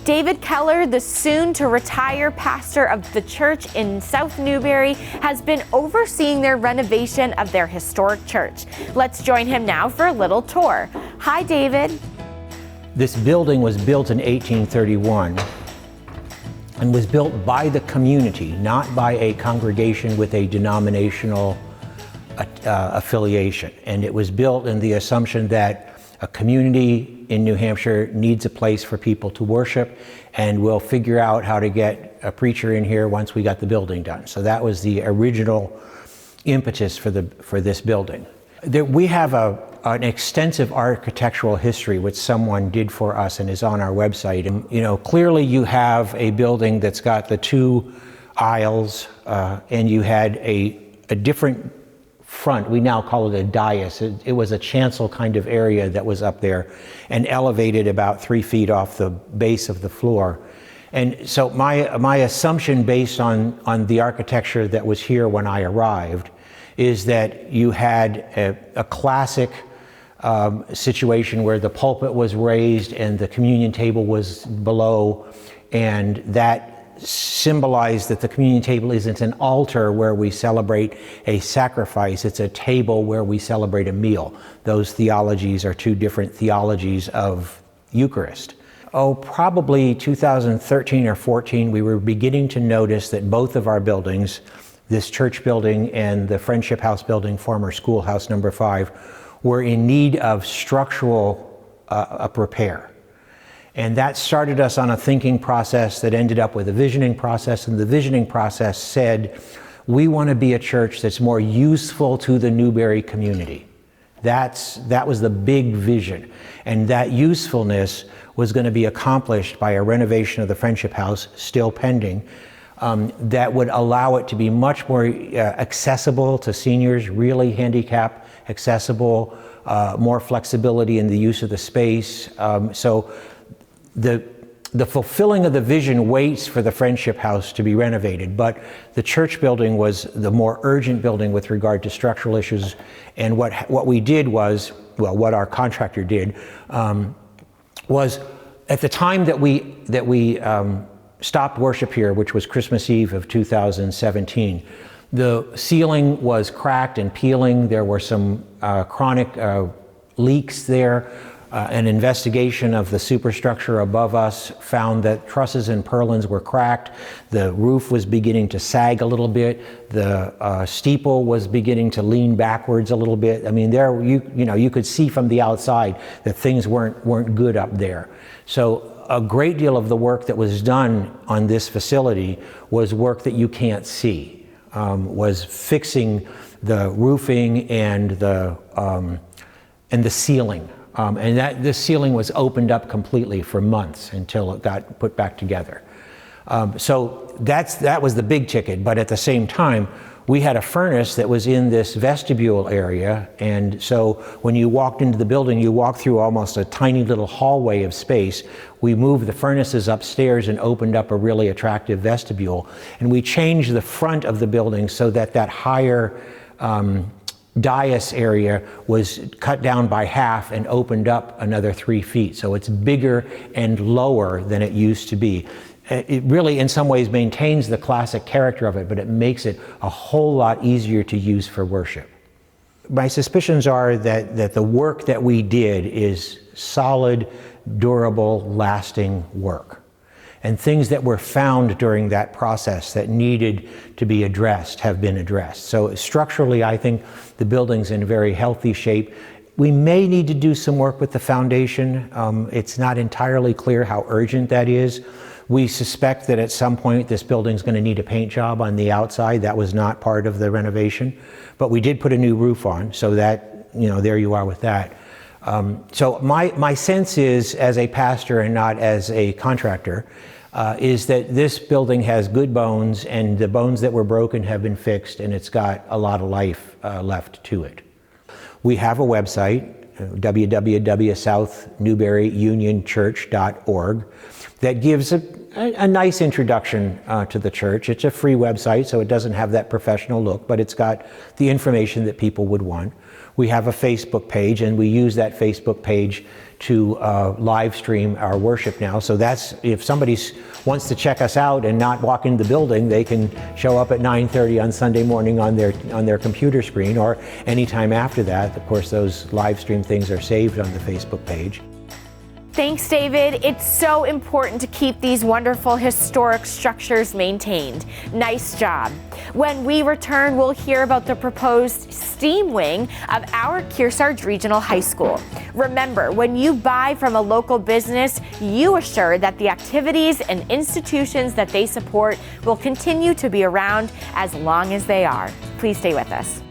David Keller, the soon-to-retire pastor of the church in South Newbury, has been overseeing their renovation of their historic church. Let's join him now for a little tour. Hi, David. This building was built in 1831 and was built by the community, not by a congregation with a denominational affiliation. And it was built in the assumption that a community in New Hampshire needs a place for people to worship, and we'll figure out how to get a preacher in here once we got the building done. So that was the original impetus for this building. We have an extensive architectural history which someone did for us and is on our website. And clearly you have a building that's got the two aisles, and you had a different front. We now call it a dais. It was a chancel kind of area that was up there and elevated about 3 feet off the base of the floor. And so my assumption based on the architecture that was here when I arrived is that you had a classic situation where the pulpit was raised and the communion table was below, and that symbolized that the communion table isn't an altar where we celebrate a sacrifice, it's a table where we celebrate a meal. Those theologies are two different theologies of Eucharist. Probably 2013 or 14, we were beginning to notice that both of our buildings, this church building and the Friendship House building, former schoolhouse number 5, were in need of structural repair. And that started us on a thinking process that ended up with a visioning process. And the visioning process said, we want to be a church that's more useful to the Newbury community. That was the big vision. And that usefulness was going to be accomplished by a renovation of the Friendship House, still pending, that would allow it to be much more accessible to seniors, really handicap accessible, more flexibility in the use of the space. So the fulfilling of the vision waits for the Friendship House to be renovated, but the church building was the more urgent building with regard to structural issues. And what we did was, what our contractor did, was at the time that we stopped worship here, which was Christmas Eve of 2017, the ceiling was cracked and peeling. There were some chronic leaks there. An investigation of the superstructure above us found that trusses and purlins were cracked. The roof was beginning to sag a little bit. The steeple was beginning to lean backwards a little bit. I mean, you could see from the outside that things weren't good up there. So a great deal of the work that was done on this facility was work that you can't see. Was fixing the roofing and the ceiling. And the ceiling was opened up completely for months until it got put back together. So that was the big ticket, but at the same time, we had a furnace that was in this vestibule area, and so when you walked into the building, you walked through almost a tiny little hallway of space. We moved the furnaces upstairs and opened up a really attractive vestibule, and we changed the front of the building so that higher dais area was cut down by half and opened up another 3 feet. So it's bigger and lower than it used to be. It really, in some ways, maintains the classic character of it, but it makes it a whole lot easier to use for worship. My suspicions are that the work that we did is solid, durable, lasting work. And things that were found during that process that needed to be addressed have been addressed. So structurally, I think the building's in very healthy shape. We may need to do some work with the foundation. It's not entirely clear how urgent that is. We suspect that at some point this building's going to need a paint job on the outside. That was not part of the renovation. But we did put a new roof on, so that, there you are with that. So my sense is, as a pastor and not as a contractor, is that this building has good bones, and the bones that were broken have been fixed, and it's got a lot of life left to it. We have a website, www.southnewburyunionchurch.org, that gives a nice introduction to the church. It's a free website, so it doesn't have that professional look, but it's got the information that people would want. We have a Facebook page, and we use that Facebook page to live stream our worship now. So that's, if somebody wants to check us out and not walk into the building, they can show up at 9:30 on Sunday morning on their computer screen, or anytime after that. Of course, those live stream things are saved on the Facebook page. Thanks, David. It's so important to keep these wonderful historic structures maintained. Nice job. When we return, we'll hear about the proposed STEAM wing of our Kearsarge Regional High School. Remember, when you buy from a local business, you assure that the activities and institutions that they support will continue to be around as long as they are. Please stay with us.